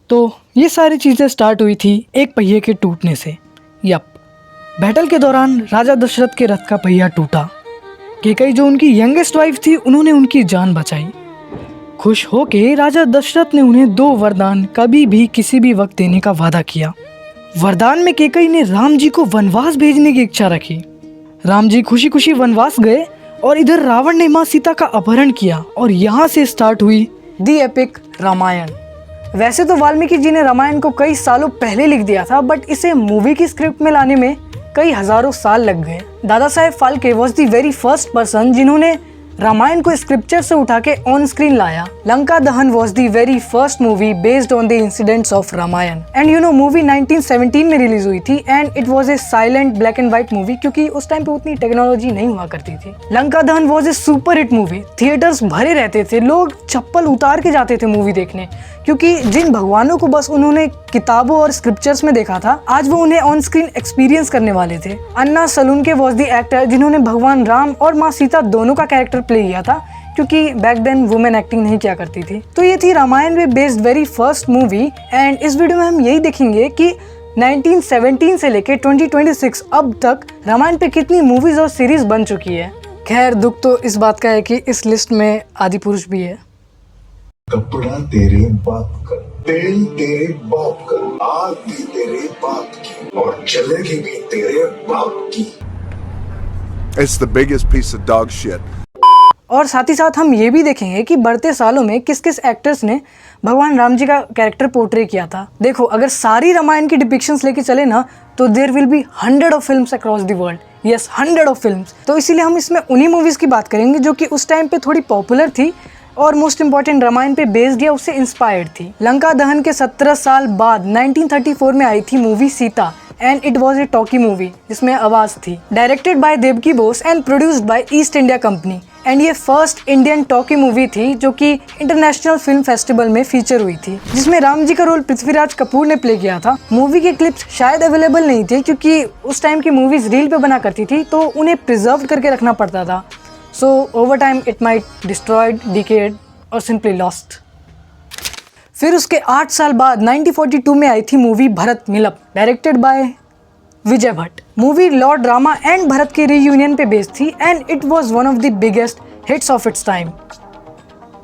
तो ये सारी चीज़ें स्टार्ट हुई थी एक पहिए के टूटने से। यप, बैटल के दौरान राजा दशरथ के रथ का पहिया टूटा। कैकेयी जो उनकी यंगेस्ट वाइफ थी, उन्होंने उनकी जान बचाई। खुश होके राजा दशरथ ने उन्हें 2 वरदान कभी भी किसी भी वक्त देने का वादा किया। वरदान में कैकेयी ने राम जी को वनवास भेजने की इच्छा रखी। राम जी खुशी खुशी वनवास गए और इधर रावण ने माँ सीता का अपहरण किया और यहाँ से स्टार्ट हुई दी एपिक रामायण। वैसे तो वाल्मीकि जी ने रामायण को कई सालों पहले लिख दिया था, बट इसे मूवी की स्क्रिप्ट में लाने में कई हजारों साल लग गए। Dada Saheb Phalke was the very first person जिन्होंने रामायण को स्क्रिप्चर से उठा के ऑन स्क्रीन लाया। Lanka Dahan was the very first movie based on the incidents of Ramayana. And you know, movie 1917 में रिलीज हुई थी and it was a silent black and white movie, क्योंकि उस टाइम पे उतनी टेक्नोलॉजी नहीं हुआ करती थी। Lanka Dahan was a super hit movie. Theatres भरे रहते थे, लोग चप्पल उतार के जाते थे मूवी देखने, क्योंकि जिन भगवानों को बस उन्होंने किताबों और स्क्रिप्चर्स में देखा था, आज वो उन्हें ऑन स्क्रीन एक्सपीरियंस करने वाले थे। अन्ना सलूनके वॉज द एक्टर जिन्होंने भगवान राम और माँ सीता दोनों का कैरेक्टर प्ले किया था, क्योंकि बैक देन वुमेन एक्टिंग नहीं किया करती थी। तो ये थी रामायण पे based very first movie. And इस वीडियो में हम यही देखेंगे कि 1917 से लेके 2026 अब तक रामायण पे कितनी मूवीज और सीरीज बन चुकी है। खैर, दुख तो इस बात का है कि इस लिस्ट में आदि पुरुष भी है। कपड़ा तेरे बाप का, तेल तेरे बाप का, आग भी तेरे बाप की और चलेगी भी तेरे बाप की। It's the biggest piece of dog shit. और साथ ही साथ हम ये भी देखेंगे कि बढ़ते सालों में किस किस एक्टर्स ने भगवान राम जी का कैरेक्टर पोर्ट्रे किया था। देखो, अगर सारी रामायण की डिपिक्शंस लेके चले ना, तो there will be 100 of films across the world. Yes, 100 of films. तो इसीलिए हम इसमें उन्हीं मूवीज़ की बात करेंगे जो कि उस टाइम पे थोड़ी पॉपुलर थी और मोस्ट इंपॉर्टेंट रामायण पे बेस्ड या उससे इंस्पायर्ड थी। लंका दहन के 17 साल बाद 1934 में आई थी movie Sita and it was a talkie movie जिसमें आवाज थी। Directed by Debaki Bose and produced by East India company. And ये फर्स्ट इंडियन टॉकी मूवी थी जो कि इंटरनेशनल फिल्म फेस्टिवल में फीचर हुई थी, जिसमें राम जी का रोल पृथ्वीराज कपूर ने प्ले किया था। मूवी के क्लिप्स शायद अवेलेबल नहीं थे, क्योंकि उस टाइम की मूवीज रील पे बना करती थी, तो उन्हें प्रिजर्व करके रखना पड़ता था। So over time it might destroyed, decade और सिंपली लॉस्ट। फिर उसके 8 साल बाद 1942 में आई थी movie Bharat Milap, directed by Vijay Bhatt. Movie lord Rama and Bharat के रीयूनियन पे बेस्ड थी and it was one of the biggest hits of its time.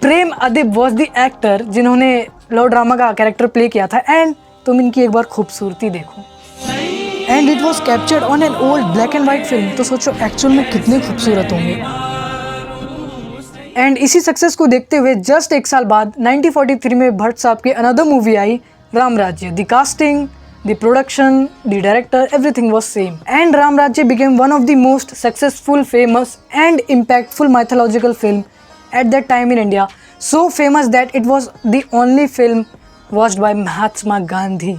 Prem Adib was the actor जिन्होंने लॉर्ड रामा का कैरेक्टर प्ले किया था। एंड तुम इनकी एक बार खूबसूरती देखो। And it was captured on an old black and white film, तो सोचो एक्चुअल में कितने खूबसूरत होंगे। एंड इसी सक्सेस को देखते हुए जस्ट 1 साल बाद 1943 में भट्ट साहब की अनदर मूवी आई राम राज्य। The casting, the production, the director, everything was same. And Ram Rajya became one of the most successful, famous and impactful mythological film at that time in India. So famous that it was the only film watched by Mahatma Gandhi.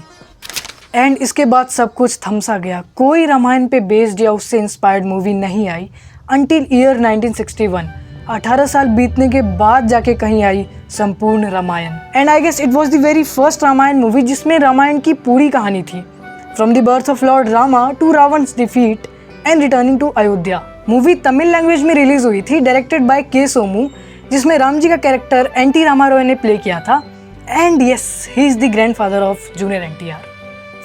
And इसके बाद सब कुछ थमसा गया। कोई रामायण पे based या उससे inspired movie नहीं आई until year 1961। 18 साल बीतने के बाद जाके कहीं आई Sampoorna Ramayan. And I guess it was the very first Ramayan movie जिसमें रामायण की पूरी कहानी थी, from the birth of lord Rama to Ravan's defeat and returning to Ayodhya. Movie Tamil language में रिलीज हुई थी, डायरेक्टेड बाय के सोमू, जिसमें राम जी का कैरेक्टर एनटी रामा रॉय ने प्ले किया था। And yes, he is the grandfather of junior NTR.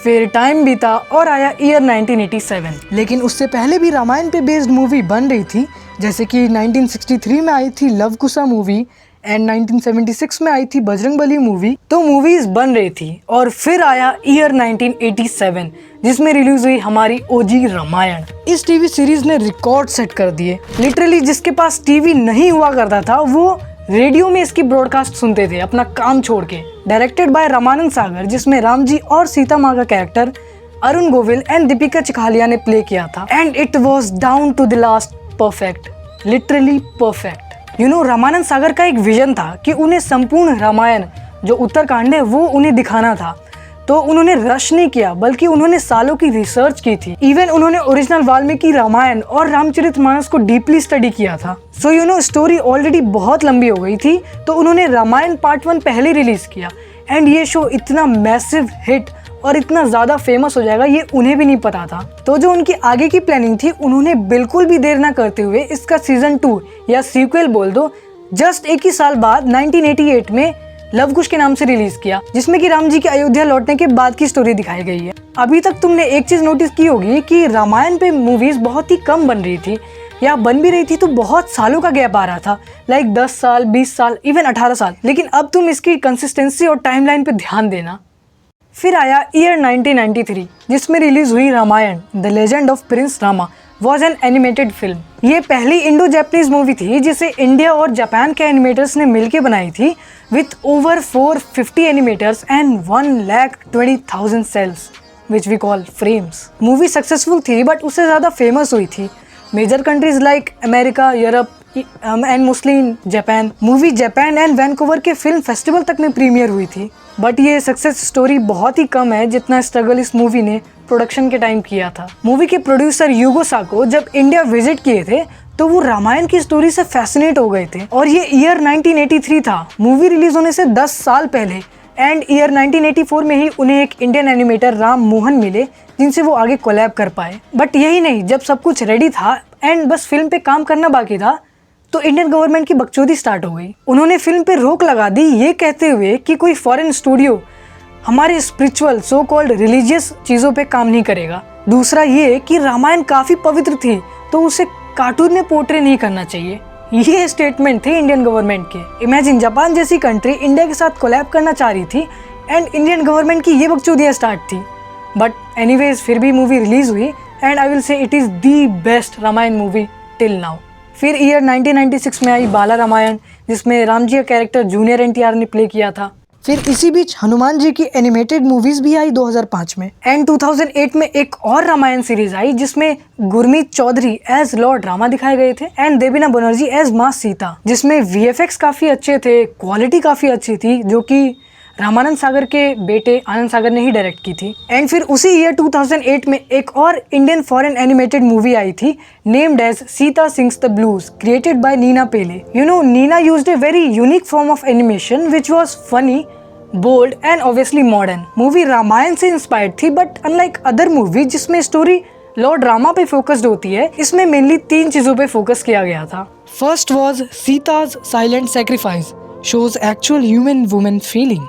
फिर टाइम बीता और आया ईयर 1987। लेकिन उससे पहले भी रामायण पे बेस्ड मूवी बन रही थी, जैसे कि 1963 में आई थी लव कुशा मूवी एंड 1976 में आई थी बजरंगबली मूवी। तो मूवीज बन रही थी और फिर आया ईयर 1987 जिसमें रिलीज हुई हमारी ओजी रामायण। इस टीवी सीरीज ने रिकॉर्ड सेट कर दिए। लिटरली जिसके पास टीवी नहीं हुआ करता था वो रेडियो में इसकी ब्रॉडकास्ट सुनते थे अपना काम छोड़ के। डायरेक्टेड बाय रामानंद सागर, जिसमें राम जी और सीता माँ का कैरेक्टर अरुण गोविल एंड दीपिका चिखालिया ने प्ले किया था। And it was down to the last perfect, literally perfect. You know, Ramanand Sagar का एक विजन था कि उन्हें संपूर्ण रामायण जो उत्तरकांड है वो उन्हें दिखाना था। तो उन्होंने रश नहीं किया, बल्कि उन्होंने सालों की रिसर्च की थी। इवन उन्होंने ओरिजिनल वाल्मीकि रामायण और रामचरितमानस को डीपली स्टडी किया था। So you know, story already बहुत लंबी हो गई थी, तो उन्होंने रामायण पार्ट 1 पहले रिलीज किया। एंड ये शो इतना मैसिव हिट और इतना ज़्यादा फेमस हो जाएगा ये उन्हें भी नहीं पता था। तो जो उनकी आगे की प्लानिंग थी, उन्होंने बिल्कुल भी देर ना करते हुए इसका सीजन 2 या सीक्वल बोल दो, जस्ट 1 ही साल बाद 1988 में लव कुश के नाम से रिलीज किया, जिसमें कि राम जी के अयोध्या लौटने के बाद की स्टोरी दिखाई गई है। अभी तक तुमने एक चीज नोटिस की होगी कि रामायण पे मूवीज बहुत ही कम बन रही थी, या बन भी रही थी तो बहुत सालों का गैप आ रहा था, लाइक 10 साल, 20 साल, इवन 18 साल। लेकिन अब तुम इसकी कंसिस्टेंसी और टाइमलाइन पे ध्यान देना। फिर आया ईयर 1993, जिसमें रिलीज हुई Ramayana the legend of prince Rama was an animated film. ये पहली इंडो जैपनीज मूवी थी जिसे इंडिया और जापान के एनिमेटर्स ने मिलकर बनाई थी, with over 450 animators and 1,20,000 cels which we call frames. Movie successful थी बट उससे ज़्यादा फेमस हुई थी major countries like America, Europe and mostly in Japan. Movie Japan and Vancouver के फिल्म फेस्टिवल तक में प्रीमियर हुई थी, बट ये सक्सेस स्टोरी बहुत ही कम है जितना स्ट्रगल इस मूवी ने प्रोडक्शन के टाइम किया था। मूवी के प्रोड्यूसर यूगो साको जब इंडिया विजिट किए थे तो वो रामायण की स्टोरी से फैसिनेट हो गए थे, और ये ईयर 1983 था, मूवी रिलीज होने से 10 साल पहले। एंड ईयर 1984 में ही उन्हें एक इंडियन एनिमेटर राम मोहन मिले जिनसे वो आगे कोलैब कर पाए। बट यही नहीं, जब सब कुछ रेडी था एंड बस फिल्म पे काम करना बाकी था तो इंडियन गवर्नमेंट की बकचोदी स्टार्ट हो गई। उन्होंने फिल्म पे रोक लगा दी, ये कहते हुए कि कोई फॉरेन स्टूडियो हमारे स्पिरिचुअल सो कॉल्ड रिलीजियस चीज़ों पे काम नहीं करेगा। दूसरा ये कि रामायण काफ़ी पवित्र थी तो उसे कार्टून में पोर्ट्रे नहीं करना चाहिए। ये स्टेटमेंट थे इंडियन गवर्नमेंट के। इमेजिन, जापान जैसी कंट्री इंडिया के साथ कोलैब करना चाह रही थी एंड इंडियन गवर्नमेंट की ये बकचोदियाँ स्टार्ट थी। बट एनीवेज फिर भी मूवी रिलीज हुई and I will say it is the best Ramayana movie till now. फिर ईयर 1996 में आई बाला रामायण, जिसमें राम जी का कैरेक्टर जूनियर NTR ने प्ले किया था। फिर इसी बीच हनुमान जी की एनिमेटेड मूवीज भी आई 2005 में। एंड 2008 में एक और रामायण सीरीज आई जिसमें गुरमीत चौधरी एज लॉर्ड रामा दिखाए गए थे एंड देवीना बनर्जी एज माँ सीता, जिसमें VFX काफी अच्छे थे, क्वालिटी काफी अच्छी थी, जो कि रामानंद सागर के बेटे आनंद सागर ने ही डायरेक्ट की थी। एंड फिर उसी ईयर 2008 में एक और इंडियन फॉरेन एनिमेटेड मूवी आई थी named as Sita sings the blues, created by Nina Paley. You know, Nina used a very unique form of animation which was funny, bold and obviously modern. Movie Ramayana से inspired थी but unlike other movie जिसमें story lord Rama पे focused होती है, इसमें mainly 3 चीजों पे focus किया गया था। First was Sita's silent sacrifice, shows actual human women feeling.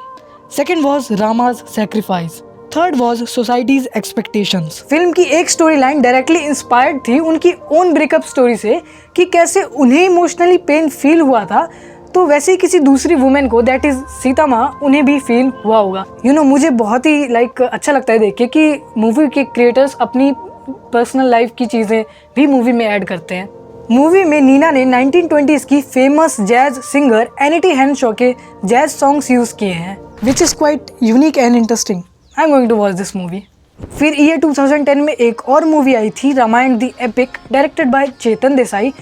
Second was Rama's sacrifice. Third was society's expectations. Film की एक स्टोरी लाइन डायरेक्टली इंस्पायर्ड थी उनकी ओन ब्रेकअप स्टोरी से, कि कैसे उन्हें इमोशनली पेन फील हुआ था तो वैसे ही किसी दूसरी वुमेन को, दैट इज सीता माँ, उन्हें भी फील हुआ होगा। यू नो, मुझे बहुत ही अच्छा लगता है देख के कि मूवी के क्रिएटर्स अपनी पर्सनल लाइफ की चीज़ें भी मूवी में ऐड करते हैं। मूवी में नीना ने 1920s की famous jazz singer annuity Henshaw के जैज सॉन्ग्स यूज किए हैं, which is quite unique and interesting. I'm going to watch this movie. फिर ईयर 2010 में एक और मूवी आई थी Ramayana the epic, directed by Chetan Desai.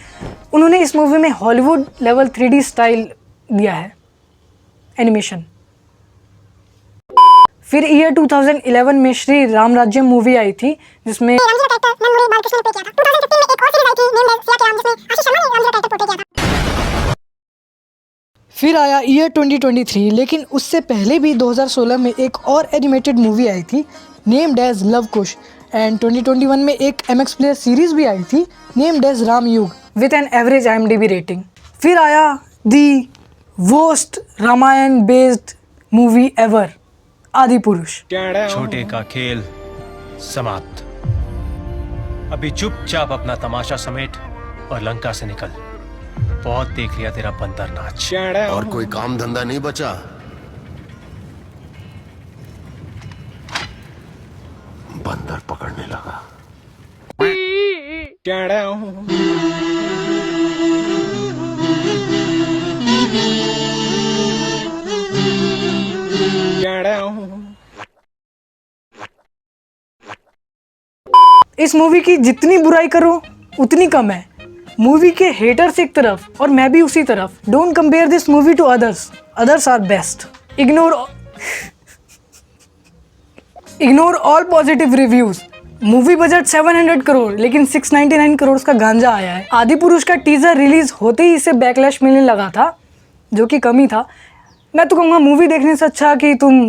उन्होंने इस मूवी में हॉलीवुड लेवल 3D स्टाइल दिया है एनिमेशन। फिर ईयर 2011 में श्री राम राज्यम मूवी आई थी जिसमें फिर आया ईयर 2023, लेकिन उससे पहले भी 2016 में एक और एनिमेटेड मूवी आई थी named as Luv Kush. And 2021 में एक MX प्लेयर सीरीज भी आई थी named as Ram Yug with an average IMDb rating. फिर आया the worst Ramayana based movie ever, Adipurush. छोटे का खेल समाप्त। अभी चुपचाप अपना तमाशा समेट और लंका से निकल। बहुत देख लिया तेरा बंदर नाच। और कोई काम धंधा नहीं बचा। बंदर पकड़ने लगा। इस मूवी की जितनी बुराई करो उतनी कम है। मूवी के हेटर्स एक तरफ और मैं भी उसी तरफ। Don't compare this movie to others, others are best. Ignore all positive reviews. Movie budget 700 crore लेकिन 699 करोड़ का गांजा आया है। आदि पुरुष का टीजर रिलीज होते ही इसे बैकलैश मिलने लगा था, जो कि कमी था। मैं तो कहूँगा मूवी देखने से अच्छा कि तुम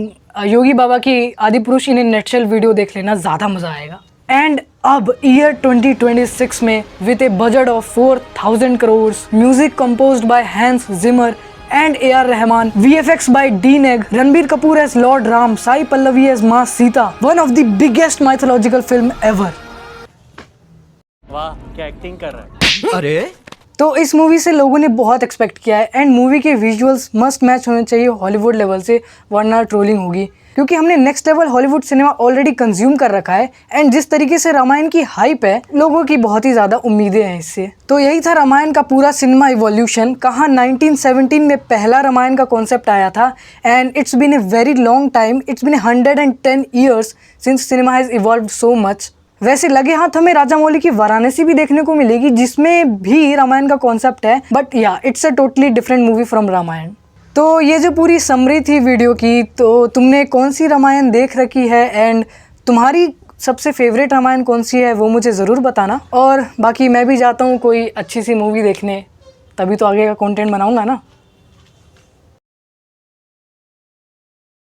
योगी बाबा की आदि पुरुष इन नेटशेल वीडियो देख लेना, ज़्यादा मज़ा आएगा। एंड अब ईयर 2026 में with A budget of 4000 crore, music composed bye Hans Zimmer and A.R. Rahman, VFX by D. Neg, Ranbir Kapoor as Lord Ram, Sai Pallavi as Ma Sita. One of the biggest mythological film ever. वाह क्या acting कर रहा है। अरे तो इस movie से लोगों ने बहुत एक्सपेक्ट किया है एंड मूवी के विजुअल्स मस्ट मैच होने चाहिए हॉलीवुड लेवल से, वरना ट्रोलिंग होगी, क्योंकि हमने next level Hollywood cinema already consume कर रखा है एंड जिस तरीके से रामायण की हाइप है, लोगों की बहुत ही ज़्यादा उम्मीदें हैं इससे। तो यही था रामायण का पूरा सिनेमा इवोल्यूशन, कहाँ 1917 में पहला रामायण का कॉन्सेप्ट आया था and it's been a very long time, it's been 110 years since cinema has evolved so much. वैसे लगे हाथ हमें राजा मौली की वाराणसी भी देखने को मिलेगी, जिसमें भी रामायण का कॉन्सेप्ट है, but yeah it's a totally different movie from Ramayana. तो ये जो पूरी समरी थी वीडियो की, तो तुमने कौन सी रामायण देख रखी है एंड तुम्हारी सबसे फेवरेट रामायण कौन सी है वो मुझे ज़रूर बताना। और बाकी मैं भी जाता हूँ कोई अच्छी सी मूवी देखने, तभी तो आगे का कंटेंट बनाऊँगा ना।